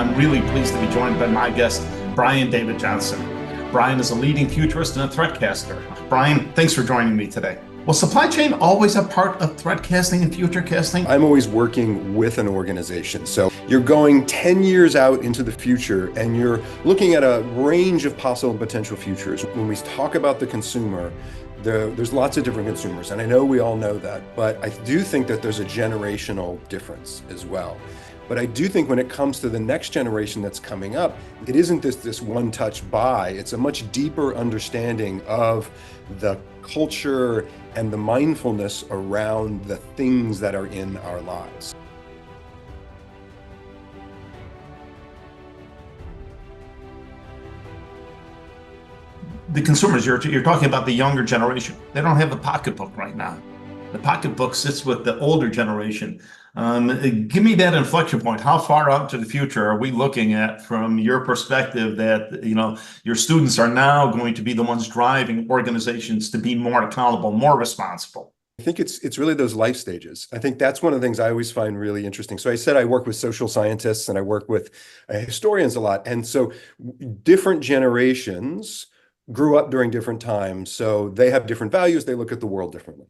I'm really pleased to be joined by my guest, Brian David Johnson. Brian is a leading futurist and a threatcaster. Brian, thanks for joining me today. Was supply chain always a part of threatcasting and futurecasting? I'm always working with an organization. So you're going 10 years out into the future and you're looking at a range of possible potential futures. When we talk about the consumer, there's lots of different consumers, and I know we all know that, but I do think that there's a generational difference as well. But I do think when it comes to the next generation that's coming up, it isn't this one-touch buy. It's a much deeper understanding of the culture and the mindfulness around the things that are in our lives. The consumers, you're talking about the younger generation. They don't have a pocketbook right now. The pocketbook sits with the older generation. Give me that inflection point. How far out to the future are we looking at from your perspective that, your students are now going to be the ones driving organizations to be more accountable, more responsible? I think it's really those life stages. I think that's one of the things I always find really interesting. So I said I work with social scientists and I work with historians a lot. And so different generations grew up during different times. So they have different values. They look at the world differently.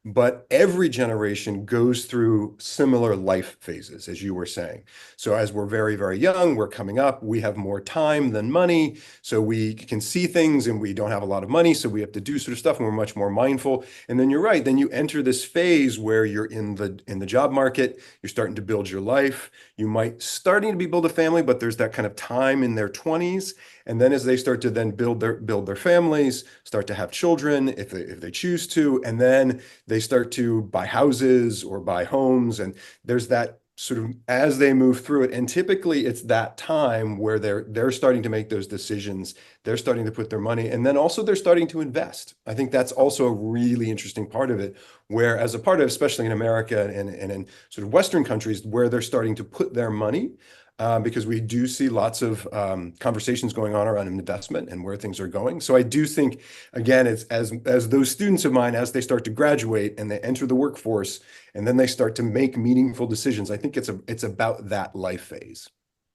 But every generation goes through similar life phases, as you were saying. So as we're very, very young, we're coming up, we have more time than money. So we can see things and we don't have a lot of money. So we have to do sort of stuff and we're much more mindful. And then you're right. Then you enter this phase where you're in the job market, you're starting to build your life. You might starting to build a family, but there's that kind of time in their 20s. And then as they start to then build their families, start to have children if they choose to, and then they start to buy houses or buy homes. And there's that sort of as they move through it. And typically it's that time where they're starting to make those decisions. They're starting to put their money, and then also they're starting to invest. I think that's also a really interesting part of it, where as a part of, especially in America and in sort of Western countries, where they're starting to put their money. Because we do see lots of conversations going on around investment and where things are going. So I do think, again, it's as those students of mine, as they start to graduate and they enter the workforce, and then they start to make meaningful decisions, I think it's about that life phase.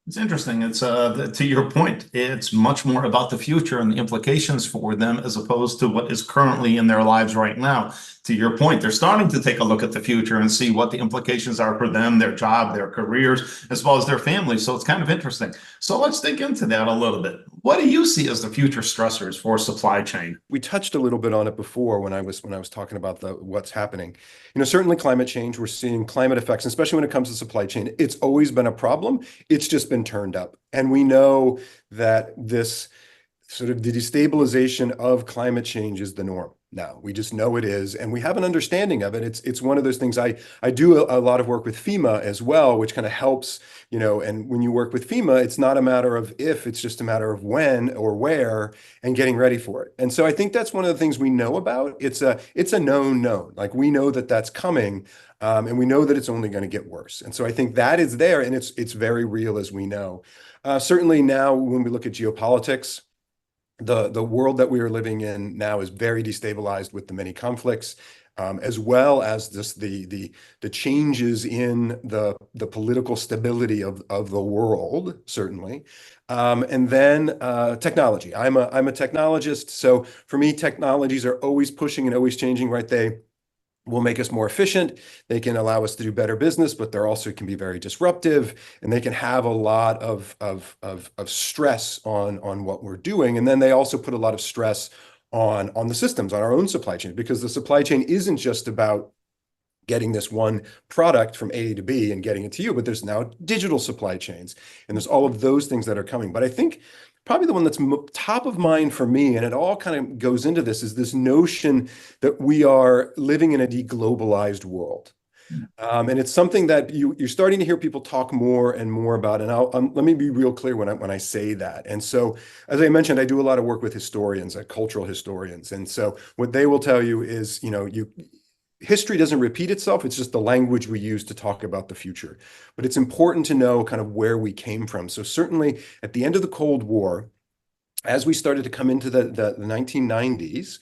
It's interesting. It's to your point, it's much more about the future and the implications for them as opposed to what is currently in their lives right now. To your point, they're starting to take a look at the future and see what the implications are for them, their job, their careers, as well as their families. So it's kind of interesting. So let's dig into that a little bit. What do you see as the future stressors for supply chain? We touched a little bit on it before when I was talking about what's happening. Certainly climate change. We're seeing climate effects, especially when it comes to supply chain. It's always been a problem. It's just been turned up, and we know that this sort of the destabilization of climate change is the norm now. We just know it is, and we have an understanding of it. It's one of those things. I do a lot of work with FEMA as well, which kind of helps, and when you work with FEMA, it's not a matter of if, it's just a matter of when or where and getting ready for it. And so I think that's one of the things we know about. It's a known. Like we know that that's coming, and we know that it's only going to get worse. And so I think that is there, and it's very real, as we know. Certainly now, when we look at geopolitics, the world that we are living in now is very destabilized with the many conflicts, as well as just the changes in the political stability of the world, certainly. And then technology. I'm a technologist, so for me, technologies are always pushing and always changing, right? They will make us more efficient. They can allow us to do better business, but they're also can be very disruptive, and they can have a lot of stress on what we're doing. And then they also put a lot of stress on the systems, on our own supply chain, because the supply chain isn't just about getting this one product from A to B and getting it to you, but there's now digital supply chains, and there's all of those things that are coming. But I think probably the one that's top of mind for me, and it all kind of goes into this, is this notion that we are living in a deglobalized world. And it's something that you're starting to hear people talk more and more about. And let me be real clear when I say that. And so, as I mentioned, I do a lot of work with historians, cultural historians. And so what they will tell you is, history doesn't repeat itself. It's just the language we use to talk about the future. But it's important to know kind of where we came from. So certainly at the end of the Cold War, as we started to come into the 1990s,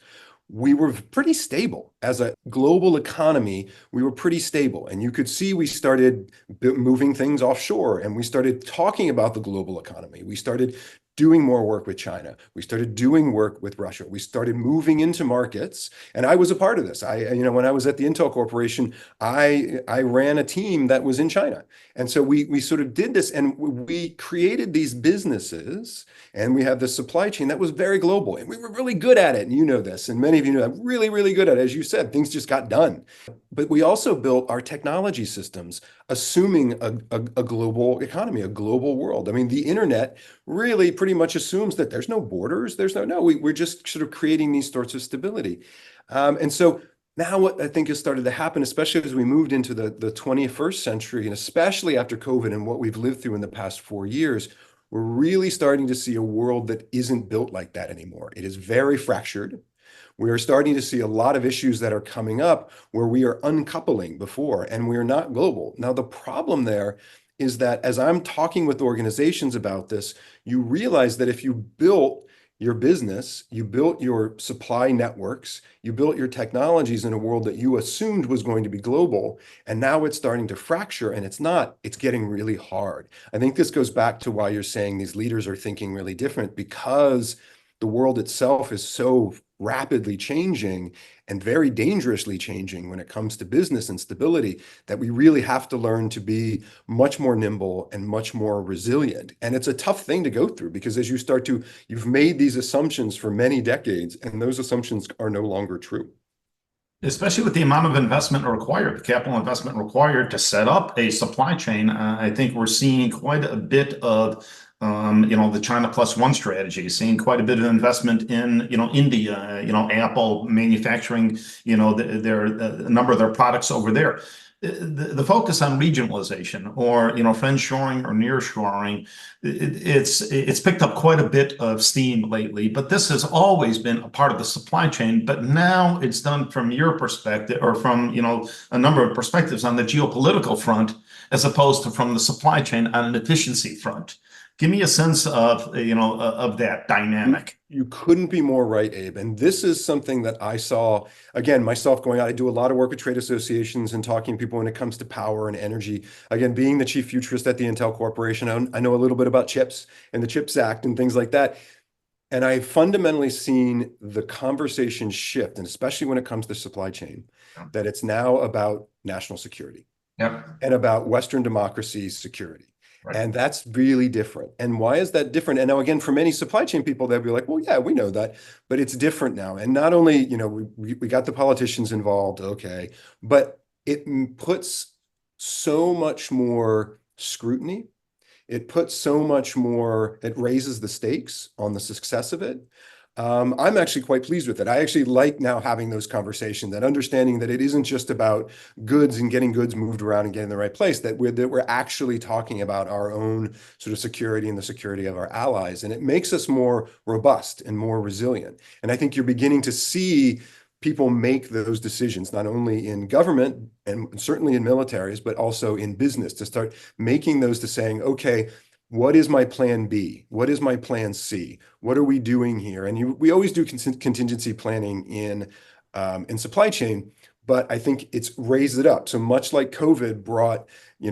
we were pretty stable as a global economy. We were pretty stable, and you could see we started moving things offshore, and we started talking about the global economy. We started doing more work with China. We started doing work with Russia. We started moving into markets, and I was a part of this. When I was at the Intel Corporation, I ran a team that was in China, and so we sort of did this, and we created these businesses, and we have this supply chain that was very global, and we were really good at it. And you know this, and many of you know I'm really, really good at it. As you said, things just got done. But we also built our technology systems, assuming a global economy, a global world. I mean, the internet really pretty much assumes that there's no borders. We're just sort of creating these sorts of stability. And so now what I think has started to happen, especially as we moved into the 21st century, and especially after COVID and what we've lived through in the past 4 years, we're really starting to see a world that isn't built like that anymore. It is very fractured. We are starting to see a lot of issues that are coming up where we are uncoupling before, and we are not global. Now, the problem there is that as I'm talking with organizations about this, you realize that if you built your business, you built your supply networks, you built your technologies in a world that you assumed was going to be global, and now it's starting to fracture, and it's not. It's getting really hard. I think this goes back to why you're saying these leaders are thinking really different, because the world itself is so rapidly changing and very dangerously changing when it comes to business and stability, that we really have to learn to be much more nimble and much more resilient. And it's a tough thing to go through, because as you've made these assumptions for many decades, and those assumptions are no longer true. Especially with the amount of investment required, the capital investment required to set up a supply chain. I think we're seeing quite a bit of the China plus one strategy, seeing quite a bit of investment in, India, Apple manufacturing, a number of their products over there. The focus on regionalization, or, friendshoring or nearshoring, it's picked up quite a bit of steam lately, but this has always been a part of the supply chain. But now it's done from your perspective, or from, a number of perspectives on the geopolitical front, as opposed to from the supply chain on an efficiency front. Give me a sense of, of that dynamic. You couldn't be more right, Abe. And this is something that I saw, again, myself going out. I do a lot of work with trade associations and talking to people when it comes to power and energy. Again, being the chief futurist at the Intel Corporation, I know a little bit about chips and the CHIPS Act and things like that. And I've fundamentally seen the conversation shift, and especially when it comes to supply chain, that it's now about national security. Yep. And about Western democracy's security. Right. And that's really different. And why is that different? And now, again, for many supply chain people, they'll be like, well, yeah, we know that, but it's different now. And not only, we got the politicians involved, okay, but it puts so much more scrutiny. It puts so much more, it raises the stakes on the success of it. I'm actually quite pleased with it. I actually like now having those conversations and understanding that it isn't just about goods and getting goods moved around and getting in the right place, that we're actually talking about our own sort of security and the security of our allies. And it makes us more robust and more resilient. And I think you're beginning to see people make those decisions, not only in government and certainly in militaries, but also in business, to start making those, to saying, okay, what is my plan B? What is my plan C? What are we doing here? And we always do contingency planning in supply chain, but I think it's raised it up. So much like COVID brought,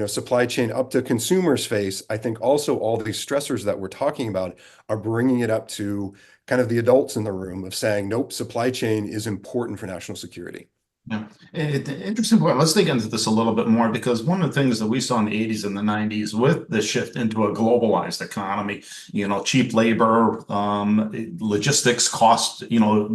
supply chain up to consumers' face, I think also all these stressors that we're talking about are bringing it up to kind of the adults in the room, of saying, nope, supply chain is important for national security. Yeah, interesting point. Let's dig into this a little bit more, because one of the things that we saw in the 80s and the 90s with the shift into a globalized economy, cheap labor, logistics costs,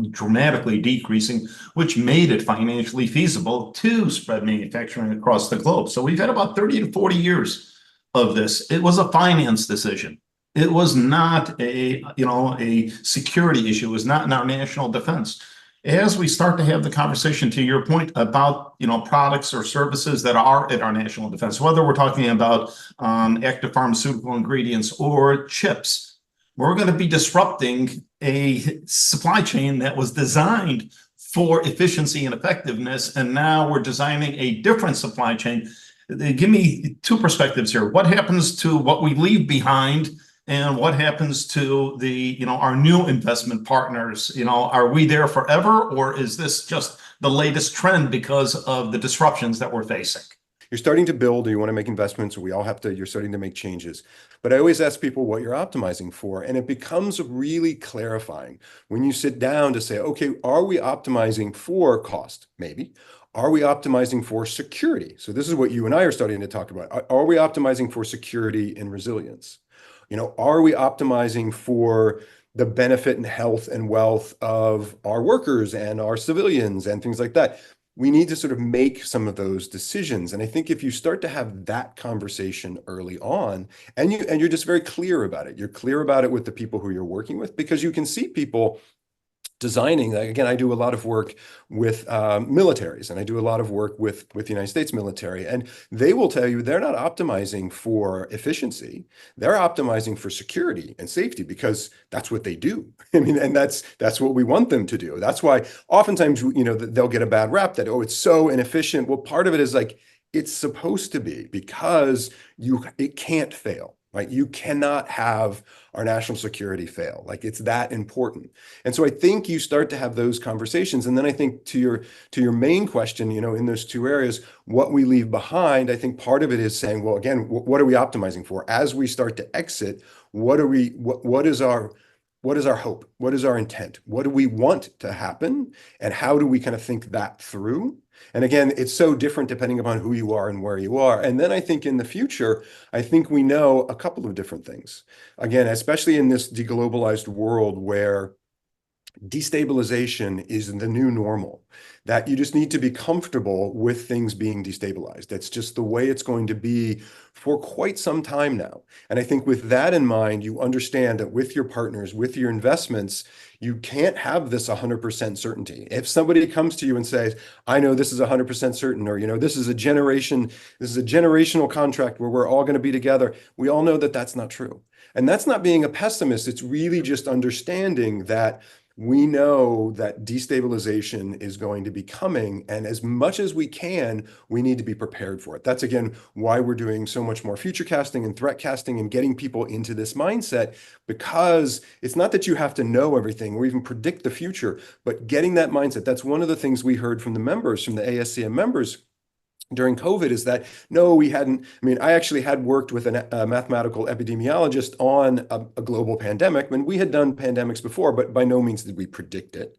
dramatically decreasing, which made it financially feasible to spread manufacturing across the globe. So we've had about 30 to 40 years of this. It was a finance decision. It was not a security issue. It was not in our national defense. As we start to have the conversation, to your point, about products or services that are at our national defense, whether we're talking about active pharmaceutical ingredients or chips, we're going to be disrupting a supply chain that was designed for efficiency and effectiveness, and now we're designing a different supply chain. Give me two perspectives here. What happens to what we leave behind And what happens to our new investment partners? Are we there forever, or is this just the latest trend because of the disruptions that we're facing? You're starting to build, or you want to make investments, or you're starting to make changes. But I always ask people what you're optimizing for, and it becomes really clarifying when you sit down to say, okay, are we optimizing for cost? Maybe. Are we optimizing for security? So this is what you and I are starting to talk about. Are we optimizing for security and resilience? Are we optimizing for the benefit and health and wealth of our workers and our civilians and things like that? We need to sort of make some of those decisions. And I think if you start to have that conversation early on, and you're just very clear about it, you're clear about it with the people who you're working with, because you can see people designing. Like, again, I do a lot of work with militaries, and I do a lot of work with the United States military, and they will tell you they're not optimizing for efficiency. They're optimizing for security and safety, because that's what they do. I mean, and that's what we want them to do. That's why oftentimes, they'll get a bad rap that, oh, it's so inefficient. Well, part of it is like, it's supposed to be, because it can't fail. Right? You cannot have our national security fail. Like, it's that important. And so I think you start to have those conversations. And then I think to your main question, in those two areas, what we leave behind, I think part of it is saying, well, again, what are we optimizing for? As we start to exit, what is our hope? What is our intent? What do we want to happen? And how do we kind of think that through? And again, it's so different depending upon who you are and where you are. And then I think in the future, I think we know a couple of different things. Again, especially in this deglobalized world where destabilization is the new normal, that you just need to be comfortable with things being destabilized. That's just the way it's going to be for quite some time now. And I think with that in mind, you understand that with your partners, with your investments, you can't have this 100% certainty. If somebody comes to you and says, I know this is 100% certain, or, this is a generational contract where we're all going to be together, we all know that that's not true. And that's not being a pessimist. It's really just understanding that we know that destabilization is going to be coming, and as much as we can, we need to be prepared for it. That's, again, why we're doing so much more future casting and threat casting and getting people into this mindset, because it's not that you have to know everything or even predict the future, but getting that mindset. That's one of the things we heard from the members, from the ASCM members during COVID, is that, no, we hadn't. I mean, I actually had worked with a mathematical epidemiologist on a global pandemic. I mean, we had done pandemics before, but by no means did we predict it.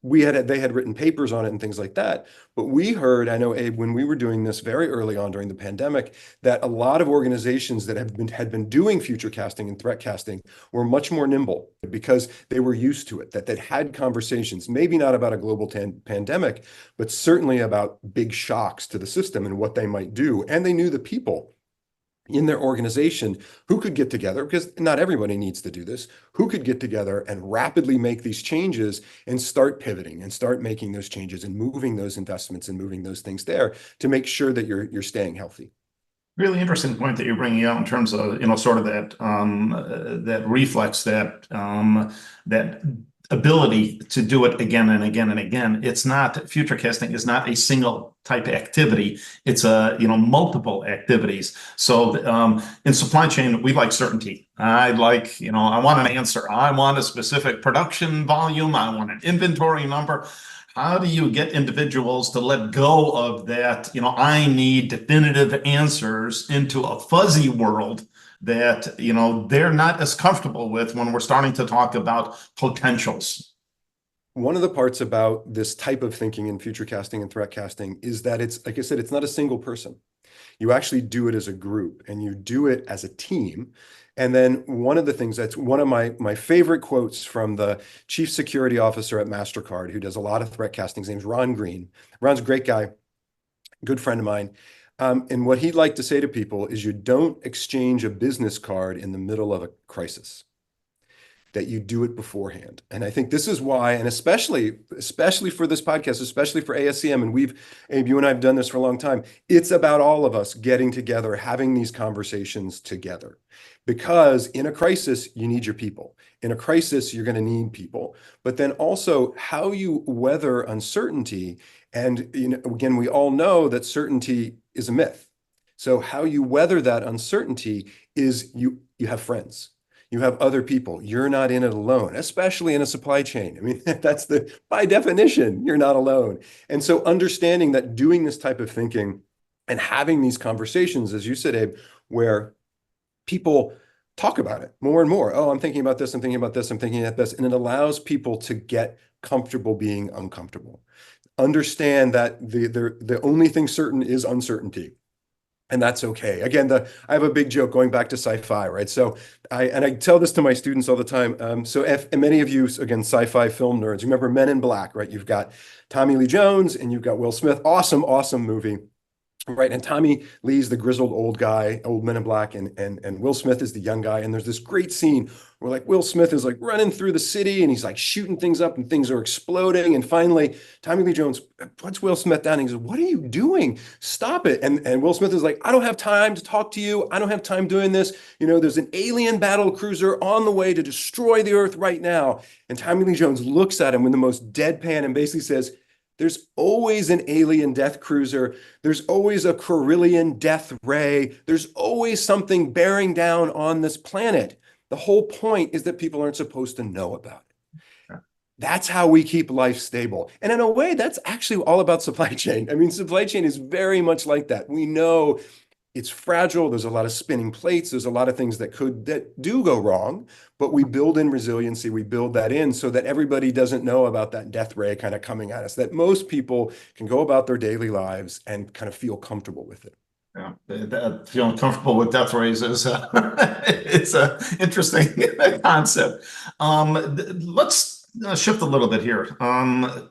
They had written papers on it and things like that. But we heard, I know, Abe, when we were doing this very early on during the pandemic, that a lot of organizations that had been doing future casting and threat casting were much more nimble, because they were used to it, that they'd had conversations, maybe not about a global pandemic, but certainly about big shocks to the system and what they might do. And they knew the people in their organization who could get together, because not everybody needs to do this, who could get together and rapidly make these changes and start pivoting and start making those changes and moving those investments and moving those things there to make sure that you're staying healthy. Really interesting point that you're bringing out in terms of, sort of that reflex, that ability to do it again and again and again. It's not, future casting is not a single type of activity. It's multiple activities. So in supply chain, we like certainty. I want an answer. I want a specific production volume. I want an inventory number. How do you get individuals to let go of that? I need definitive answers, into a fuzzy world that, they're not as comfortable with when we're starting to talk about potentials. One of the parts about this type of thinking in future casting and threat casting is that it's, like I said, it's not a single person. You actually do it as a group, and you do it as a team. And then one of the things, that's one of my favorite quotes from the chief security officer at MasterCard, who does a lot of threat casting. His name's Ron Green. Ron's a great guy, good friend of mine. And what he'd like to say to people is, you don't exchange a business card in the middle of a crisis, that you do it beforehand. And I think this is why, and especially for this podcast, especially for ASCM, and Abe, you and I have done this for a long time, it's about all of us getting together, having these conversations together. Because in a crisis, you need your people. In a crisis, you're going to need people. But then also how you weather uncertainty. And again, we all know that certainty is a myth. So how you weather that uncertainty is you have friends. You have other people. You're not in it alone, especially in a supply chain. I mean, by definition, you're not alone. And so understanding that doing this type of thinking and having these conversations, as you said, Abe, where people talk about it more and more. Oh, I'm thinking about this, I'm thinking about this, I'm thinking about this. And it allows people to get comfortable being uncomfortable. Understand that the only thing certain is uncertainty. And that's okay. Again, I have a big joke going back to sci-fi, right? So I tell this to my students all the time. So if and many of you, again, sci-fi film nerds, remember Men in Black, right? You've got Tommy Lee Jones and you've got Will Smith. Awesome, awesome movie. Right. And Tommy Lee's the grizzled old guy, old Men in Black, and Will Smith is the young guy. And there's this great scene where like Will Smith is like running through the city and he's like shooting things up and things are exploding. And finally, Tommy Lee Jones puts Will Smith down and he says, "What are you doing? Stop it." And Will Smith is like, "I don't have time to talk to you. I don't have time doing this. You know, there's an alien battle cruiser on the way to destroy the earth right now." And Tommy Lee Jones looks at him with the most deadpan and basically says, "There's always an alien death cruiser. There's always a Corellian death ray. There's always something bearing down on this planet. The whole point is that people aren't supposed to know about it." That's how we keep life stable. And in a way, that's actually all about supply chain. I mean, supply chain is very much like that. We know it's fragile. There's a lot of spinning plates. There's a lot of things that do go wrong, but we build in resiliency. We build that in so that everybody doesn't know about that death ray kind of coming at us, that most people can go about their daily lives and kind of feel comfortable with it. Yeah, feeling comfortable with death rays is it's a interesting concept. Let's shift a little bit here.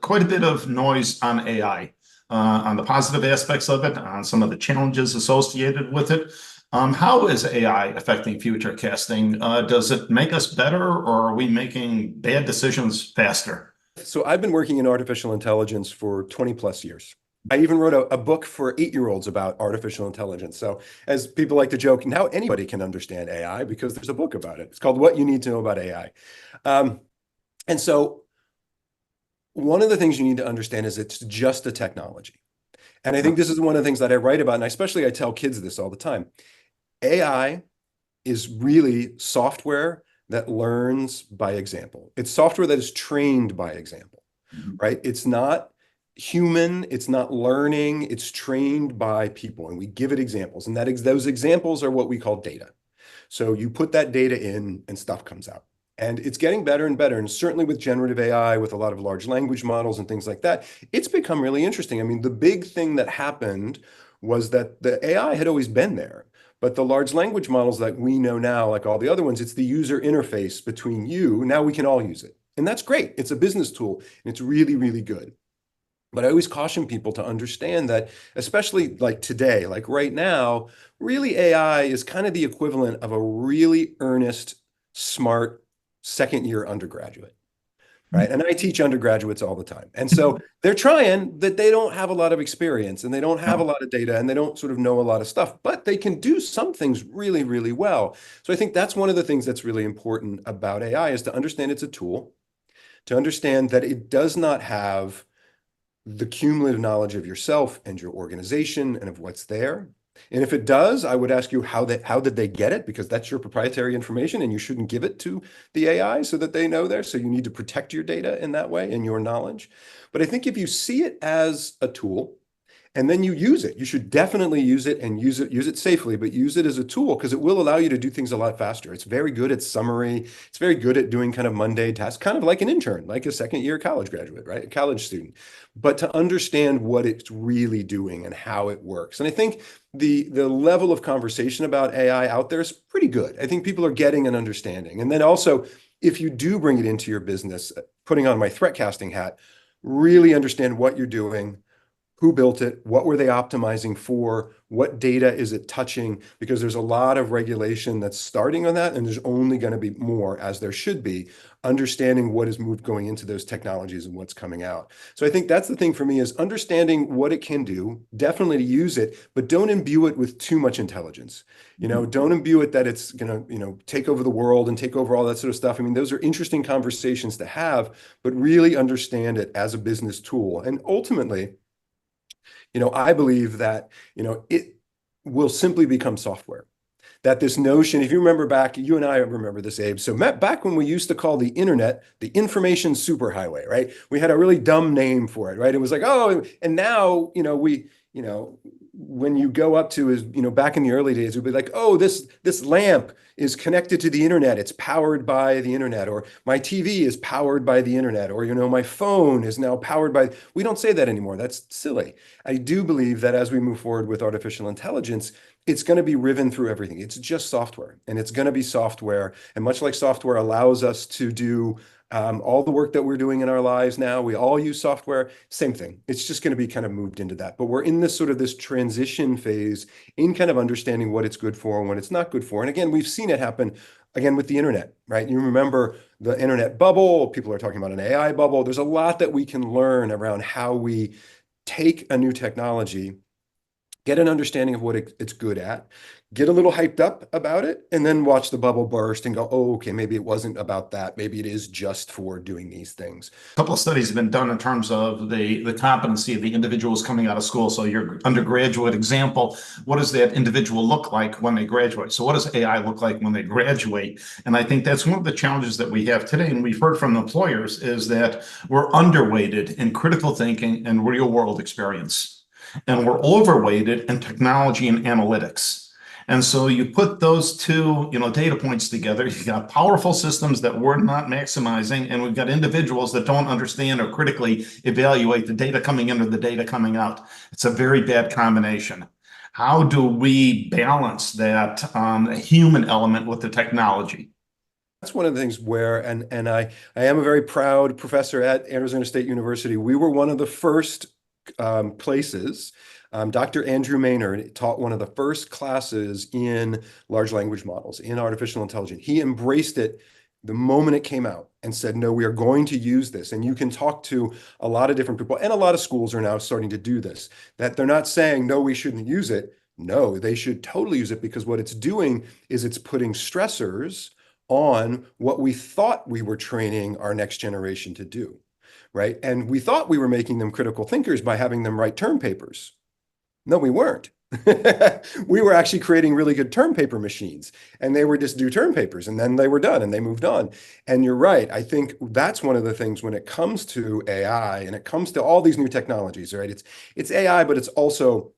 Quite a bit of noise on AI, on the positive aspects of it, on some of the challenges associated with it. How is AI affecting future casting? Does it make us better, or are we making bad decisions faster? So I've been working in artificial intelligence for 20 plus years. I even wrote a book for 8-year-olds about artificial intelligence. So as people like to joke, now anybody can understand AI because there's a book about it. It's called What You Need to Know About AI. And so one of the things you need to understand is it's just a technology. And I think this is one of the things that I write about, and especially I tell kids this all the time. AI is really software that learns by example. It's software that is trained by example, right? It's not human, it's not learning, it's trained by people, and we give it examples, and those examples are what we call data. So you put that data in and stuff comes out. And it's getting better and better. And certainly with generative AI, with a lot of large language models and things like that, it's become really interesting. I mean, the big thing that happened was that the AI had always been there. But the large language models that we know now, like all the other ones, it's the user interface between you. Now we can all use it. And that's great. It's a business tool, and it's really, really good. But I always caution people to understand that, especially like today, like right now, really AI is kind of the equivalent of a really earnest, smart second-year undergraduate, right? And I teach undergraduates all the time. And so they're trying, that they don't have a lot of experience and they don't have a lot of data and they don't sort of know a lot of stuff, but they can do some things really, really well. So I think that's one of the things that's really important about AI is to understand it's a tool, to understand that it does not have the cumulative knowledge of yourself and your organization and of what's there. And if it does, I would ask you how did they get it? Because that's your proprietary information and you shouldn't give it to the AI so that they know there. So you need to protect your data in that way and your knowledge. But I think if you see it as a tool, and then you use it. You should definitely use it and use it safely, but use it as a tool because it will allow you to do things a lot faster. It's very good at summary. It's very good at doing kind of mundane tasks, kind of like an intern, like a second-year college graduate, right? A college student. But to understand what it's really doing and how it works. And I think the level of conversation about AI out there is pretty good. I think people are getting an understanding. And then also, if you do bring it into your business, putting on my threat casting hat, really understand what you're doing, who built it, what were they optimizing for, what data is it touching, because there's a lot of regulation that's starting on that, and there's only going to be more, as there should be, understanding what is moved going into those technologies and what's coming out. So I think that's the thing for me is understanding what it can do, definitely use it, but don't imbue it with too much intelligence. Don't imbue it that it's going to, take over the world and take over all that sort of stuff. I mean, those are interesting conversations to have, but really understand it as a business tool. And ultimately, I believe that, it will simply become software. that this notion, if you remember back, you and I remember this, Abe. So back when we used to call the internet the information superhighway, right? We had a really dumb name for it, right? It was like, oh, and now, when you go up to is, back in the early days, we'd be like, oh, this lamp is connected to the internet. It's powered by the internet, or my TV is powered by the internet, or, my phone is now powered by, we don't say that anymore. That's silly. I do believe that as we move forward with artificial intelligence, it's going to be riven through everything. It's just software, and it's going to be software. And much like software allows us to do all the work that we're doing in our lives now, we all use software, same thing. It's just going to be kind of moved into that. But we're in this sort of this transition phase in kind of understanding what it's good for and what it's not good for. And again, we've seen it happen again with the internet, right? You remember the internet bubble, people are talking about an AI bubble. There's a lot that we can learn around how we take a new technology, get an understanding of what it's good at, get a little hyped up about it, and then watch the bubble burst and go, oh, okay, maybe it wasn't about that. Maybe it is just for doing these things. A couple of studies have been done in terms of the competency of the individuals coming out of school. So your undergraduate example, what does that individual look like when they graduate? So what does AI look like when they graduate? And I think that's one of the challenges that we have today, and we've heard from employers, is that we're underweighted in critical thinking and real world experience. And we're overweighted in technology and analytics. And so you put those two, data points together, you've got powerful systems that we're not maximizing, and we've got individuals that don't understand or critically evaluate the data coming in or the data coming out. It's a very bad combination. How do we balance that human element with the technology? That's one of the things where, and I am a very proud professor at Arizona State University. We were one of the first places. Dr. Andrew Maynard taught one of the first classes in large language models, in artificial intelligence. He embraced it the moment it came out and said, no, we are going to use this. And you can talk to a lot of different people, and a lot of schools are now starting to do this, that they're not saying, no, we shouldn't use it. No, they should totally use it, because what it's doing is it's putting stressors on what we thought we were training our next generation to do. Right. And we thought we were making them critical thinkers by having them write term papers. No, we weren't. We were actually creating really good term paper machines, and they were just do term papers, and then they were done and they moved on. And you're right. I think that's one of the things when it comes to AI and it comes to all these new technologies, right? It's AI, but it's also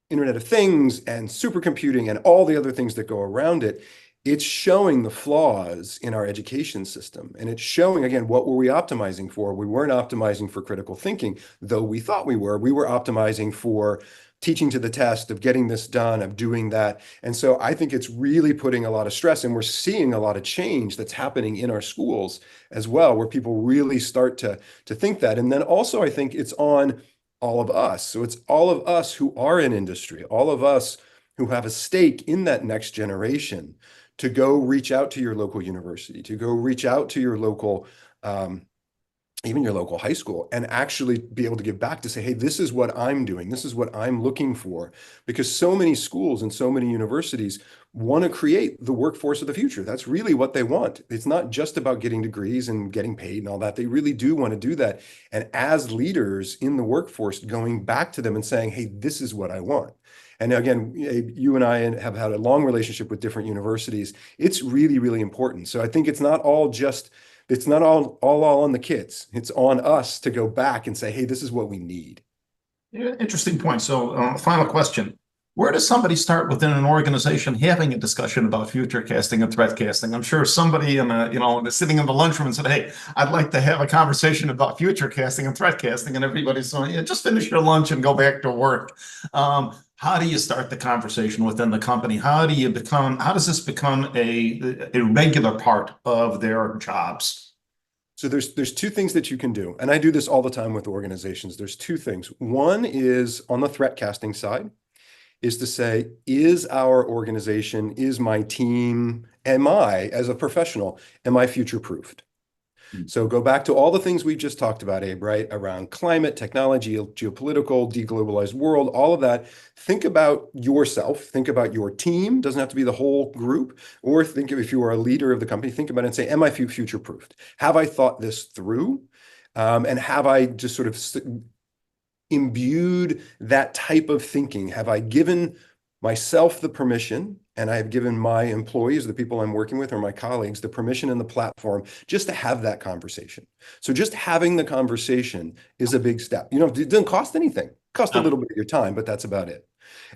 Internet of Things and supercomputing and all the other things that go around it. It's showing the flaws in our education system. And it's showing, again, what were we optimizing for? We weren't optimizing for critical thinking, though we thought we were. We were optimizing for teaching to the test, of getting this done, of doing that. And so I think it's really putting a lot of stress, and we're seeing a lot of change that's happening in our schools as well, where people really start to think that. And then also, I think it's on all of us. So it's all of us who are in industry, all of us who have a stake in that next generation, to go reach out to your local university, to go reach out to your local, even your local high school, and actually be able to give back to say, hey, this is what I'm doing. This is what I'm looking for. Because so many schools and so many universities want to create the workforce of the future. That's really what they want. It's not just about getting degrees and getting paid and all that. They really do want to do that. And as leaders in the workforce, going back to them and saying, hey, this is what I want. And again, you and I have had a long relationship with different universities. It's really, really important. So I think it's not all on the kids. It's on us to go back and say, hey, this is what we need. Yeah, interesting point. So, final question. Where does somebody start within an organization having a discussion about future casting and threat casting? I'm sure somebody sitting in the lunchroom and said, hey, I'd like to have a conversation about future casting and threat casting. And everybody's saying, yeah, just finish your lunch and go back to work. How do you start the conversation within the company? How does this become a regular part of their jobs? So there's two things that you can do. And I do this all the time with organizations. There's two things. One is on the threat casting side, is to say, is our organization, is my team, am I, as a professional, am I future-proofed? So go back to all the things we just talked about, Abe, right? Around climate, technology, geopolitical, deglobalized world, all of that. Think about yourself, think about your team, doesn't have to be the whole group, or think of, if you are a leader of the company, think about it and say, am I future-proofed? Have I thought this through? And have I just sort of imbued that type of thinking? Have I given myself the permission and I have given my employees, the people I'm working with, or my colleagues, the permission and the platform just to have that conversation. So just having the conversation is a big step. You know, it doesn't cost anything. It costs a little bit of your time, but that's about it.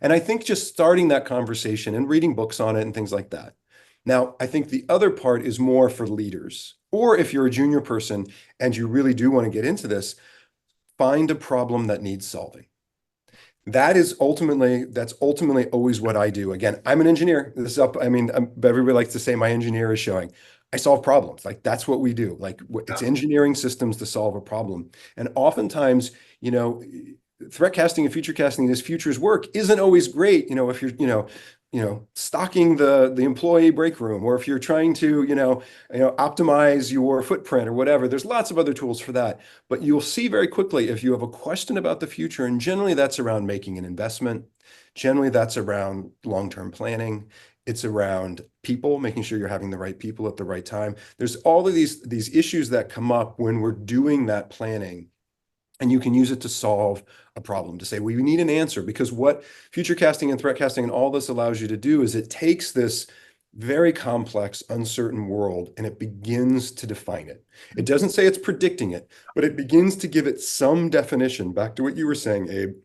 And I think just starting that conversation and reading books on it and things like that. Now, I think the other part is more for leaders, or if you're a junior person and you really do want to get into this, find a problem that needs solving. That's ultimately always what I do. Again, I'm an engineer. Everybody likes to say my engineer is showing. I solve problems. Like that's what we do. Like it's engineering systems to solve a problem. And oftentimes, you know, threat casting and future casting, this futures work isn't always great. You know, if you're, stocking the employee break room, or if you're trying to, optimize your footprint or whatever, there's lots of other tools for that. But you'll see very quickly if you have a question about the future, and generally that's around making an investment. Generally that's around long-term planning. It's around people, making sure you're having the right people at the right time. There's all of these issues that come up when we're doing that planning. And you can use it to solve a problem, to say, well, we need an answer, because what future casting and threat casting and all this allows you to do is it takes this very complex, uncertain world and it begins to define it. It doesn't say it's predicting it, but it begins to give it some definition. Back to what you were saying, Abe,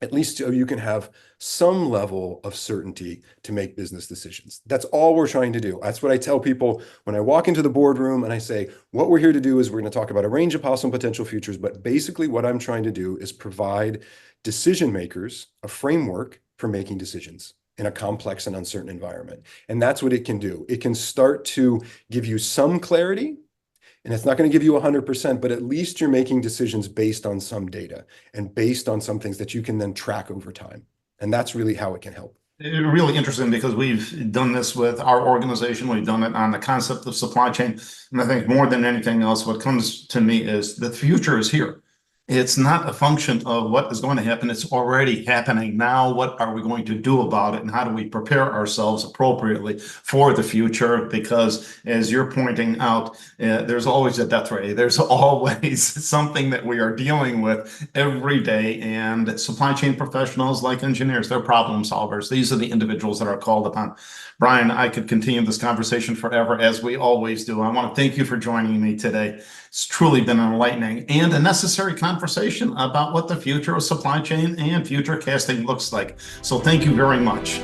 at least so you can have some level of certainty to make business decisions. That's all we're trying to do. That's what I tell people when I walk into the boardroom and I say, what we're here to do is we're going to talk about a range of possible potential futures, but basically what I'm trying to do is provide decision makers a framework for making decisions in a complex and uncertain environment. And that's what it can do. It can start to give you some clarity. And it's not going to give you 100%, but at least you're making decisions based on some data and based on some things that you can then track over time. And that's really how it can help. Really interesting, because we've done this with our organization. We've done it on the concept of supply chain. And I think more than anything else, what comes to me is the future is here. It's not a function of what is going to happen. It's already happening now. What are we going to do about it? And how do we prepare ourselves appropriately for the future? Because as you're pointing out, there's always a death ray. There's always something that we are dealing with every day. And supply chain professionals, like engineers, they're problem solvers. These are the individuals that are called upon. Brian, I could continue this conversation forever, as we always do. I want to thank you for joining me today. It's truly been enlightening and a necessary conversation about what the future of supply chain and future casting looks like. So thank you very much.